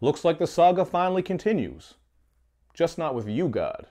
Looks like the saga finally continues. Just not with you, God.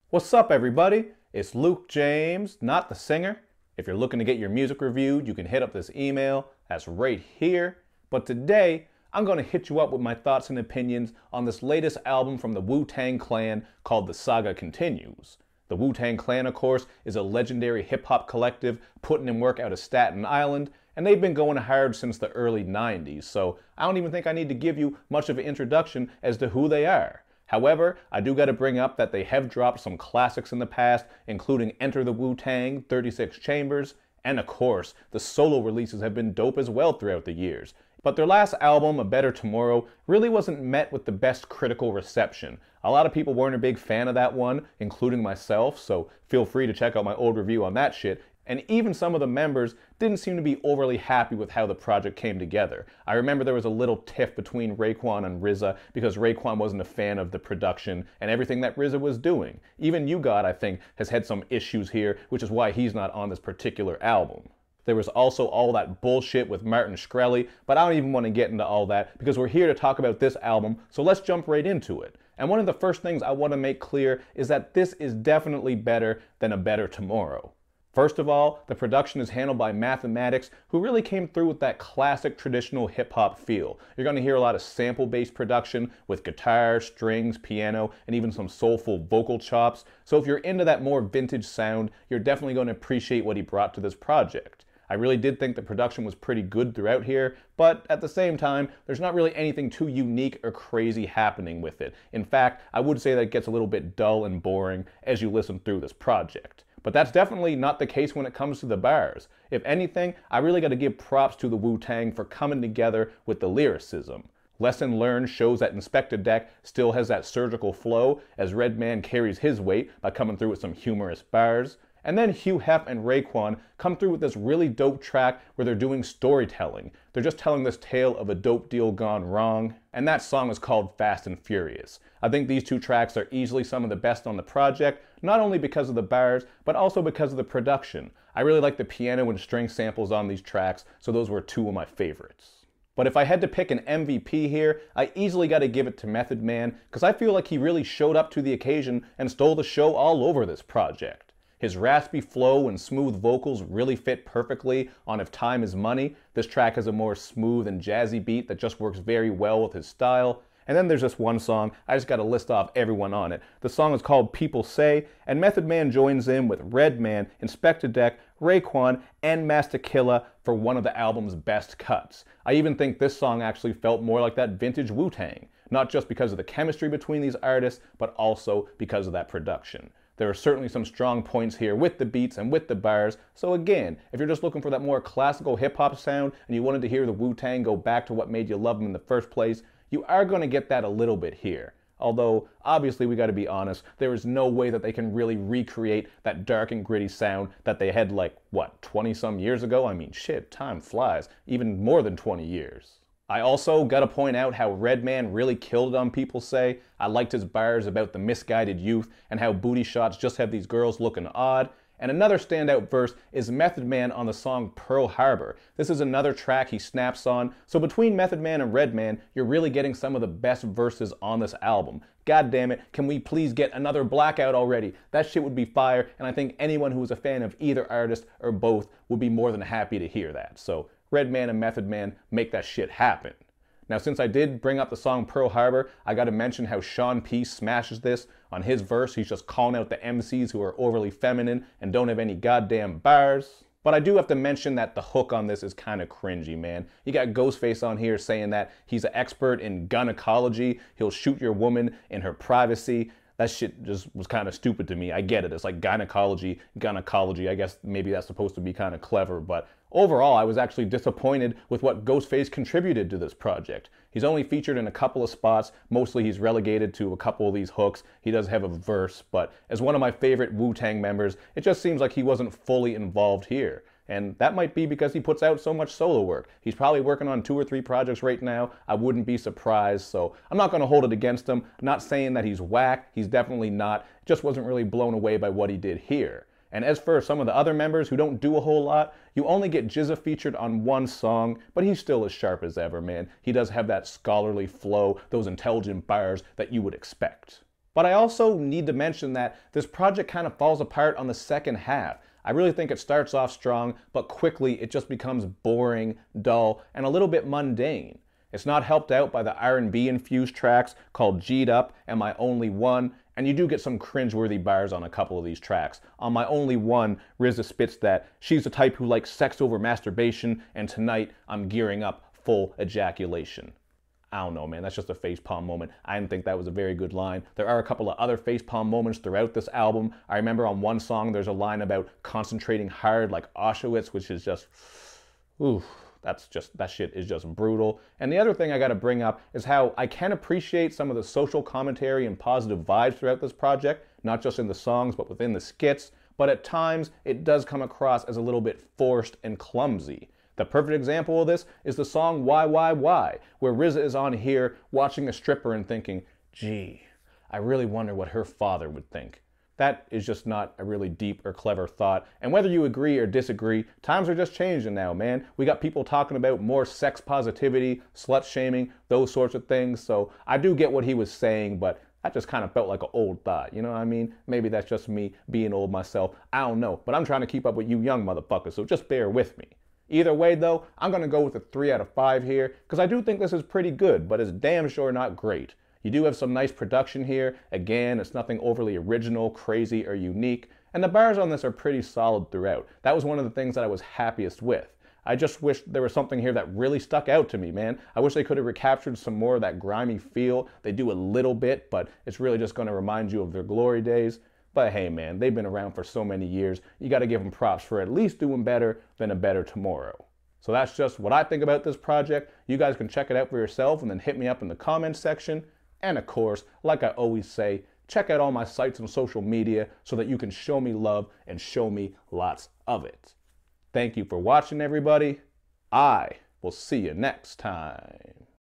What's up, everybody? It's Luke James, not the singer. If you're looking to get your music reviewed, you can hit up this email. That's right here. But today, I'm going to hit you up with my thoughts and opinions on this latest album from the Wu-Tang Clan called The Saga Continues. The Wu-Tang Clan, of course, is a legendary hip-hop collective putting in work out of Staten Island, and they've been going hard since the early 90s, so I don't even think I need to give you much of an introduction as to who they are. However, I do got to bring up that they have dropped some classics in the past, including Enter the Wu-Tang, 36 Chambers, and of course, the solo releases have been dope as well throughout the years. But their last album, A Better Tomorrow, really wasn't met with the best critical reception. A lot of people weren't a big fan of that one, including myself, so feel free to check out my old review on that shit. And even some of the members didn't seem to be overly happy with how the project came together. I remember there was a little tiff between Raekwon and Gza because Raekwon wasn't a fan of the production and everything that Gza was doing. Even U-God, I think, has had some issues here, which is why he's not on this particular album. There was also all that bullshit with Martin Shkreli, but I don't even want to get into all that because we're here to talk about this album, so let's jump right into it. And one of the first things I want to make clear is that this is definitely better than A Better Tomorrow. First of all, the production is handled by Mathematics, who really came through with that classic traditional hip-hop feel. You're going to hear a lot of sample-based production with guitar, strings, piano, and even some soulful vocal chops. So if you're into that more vintage sound, you're definitely going to appreciate what he brought to this project. I really did think the production was pretty good throughout here, but at the same time, there's not really anything too unique or crazy happening with it. In fact, I would say that it gets a little bit dull and boring as you listen through this project. But that's definitely not the case when it comes to the bars. If anything, I really got to give props to the Wu-Tang for coming together with the lyricism. Lesson Learned shows that Inspector Deck still has that surgical flow as Redman carries his weight by coming through with some humorous bars. And then Hugh Hef and Raekwon come through with this really dope track where they're doing storytelling. They're just telling this tale of a dope deal gone wrong. And that song is called Fast and Furious. I think these two tracks are easily some of the best on the project, not only because of the bars, but also because of the production. I really like the piano and string samples on these tracks, so those were two of my favorites. But if I had to pick an MVP here, I easily got to give it to Method Man, because I feel like he really showed up to the occasion and stole the show all over this project. His raspy flow and smooth vocals really fit perfectly on If Time Is Money. This track has a more smooth and jazzy beat that just works very well with his style. And then there's this one song, I just got to list off everyone on it. The song is called People Say, and Method Man joins in with Redman, Inspector Deck, Raekwon, and Master Killa for one of the album's best cuts. I even think this song actually felt more like that vintage Wu-Tang, not just because of the chemistry between these artists, but also because of that production. There are certainly some strong points here with the beats and with the bars, so again, if you're just looking for that more classical hip-hop sound and you wanted to hear the Wu-Tang go back to what made you love them in the first place, you are going to get that a little bit here. Although, obviously we got to be honest, there is no way that they can really recreate that dark and gritty sound that they had like, what, 20-some years ago? I mean, shit, time flies. Even more than 20 years. I also gotta point out how Redman really killed it on People Say. I liked his bars about the misguided youth and how booty shots just have these girls looking odd. And another standout verse is Method Man on the song Pearl Harbor. This is another track he snaps on, so between Method Man and Redman, you're really getting some of the best verses on this album. God damn it, can we please get another Blackout already? That shit would be fire, and I think anyone who is a fan of either artist or both would be more than happy to hear that. So Redman and Method Man make that shit happen. Now, since I did bring up the song Pearl Harbor, I gotta mention how Sean P smashes this. On his verse, he's just calling out the MCs who are overly feminine and don't have any goddamn bars. But I do have to mention that the hook on this is kind of cringy, man. You got Ghostface on here saying that he's an expert in gynecology, he'll shoot your woman in her privacy. That shit just was kind of stupid to me. I get it. It's like gynecology. I guess maybe that's supposed to be kind of clever, but overall, I was actually disappointed with what Ghostface contributed to this project. He's only featured in a couple of spots. Mostly he's relegated to a couple of these hooks. He does have a verse, but as one of my favorite Wu-Tang members, it just seems like he wasn't fully involved here. And that might be because he puts out so much solo work. He's probably working on 2 or 3 projects right now. I wouldn't be surprised, so I'm not going to hold it against him. I'm not saying that he's whack. He's definitely not. Just wasn't really blown away by what he did here. And as for some of the other members who don't do a whole lot, you only get Gza Featured on one song, but he's still as sharp as ever, man. He does have that scholarly flow, those intelligent bars that you would expect. But I also need to mention that this project kind of falls apart on the second half. I really think it starts off strong, but quickly it just becomes boring, dull, and a little bit mundane. It's not helped out by the R&B infused tracks called G'd Up and My Only One, and you do get some cringeworthy bars on a couple of these tracks. On My Only One, RZA spits that she's the type who likes sex over masturbation, and tonight I'm gearing up full ejaculation. I don't know, man, that's just a facepalm moment. I didn't think that was a very good line. There are a couple of other facepalm moments throughout this album. I remember on one song there's a line about concentrating hard like Auschwitz, which is just, ooh. That shit is just brutal. And the other thing I gotta bring up is how I can appreciate some of the social commentary and positive vibes throughout this project, not just in the songs, but within the skits. But at times, it does come across as a little bit forced and clumsy. The perfect example of this is the song Why, where RZA is on here watching a stripper and thinking, gee, I really wonder what her father would think. That is just not a really deep or clever thought. And whether you agree or disagree, times are just changing now, man. We got people talking about more sex positivity, slut shaming, those sorts of things. So I do get what he was saying, but that just kind of felt like an old thought. You know what I mean? Maybe that's just me being old myself. I don't know. But I'm trying to keep up with you young motherfuckers, so just bear with me. Either way, though, I'm going to go with a 3 out of 5 here, because I do think this is pretty good, but it's damn sure not great. You do have some nice production here. Again, it's nothing overly original, crazy, or unique. And the bars on this are pretty solid throughout. That was one of the things that I was happiest with. I just wish there was something here that really stuck out to me, man. I wish they could have recaptured some more of that grimy feel. They do a little bit, but it's really just going to remind you of their glory days. But hey, man, they've been around for so many years. You got to give them props for at least doing better than a better tomorrow. So that's just what I think about this project. You guys can check it out for yourself and then hit me up in the comments section. And of course, like I always say, check out all my sites on social media so that you can show me love and show me lots of it. Thank you for watching, everybody. I will see you next time.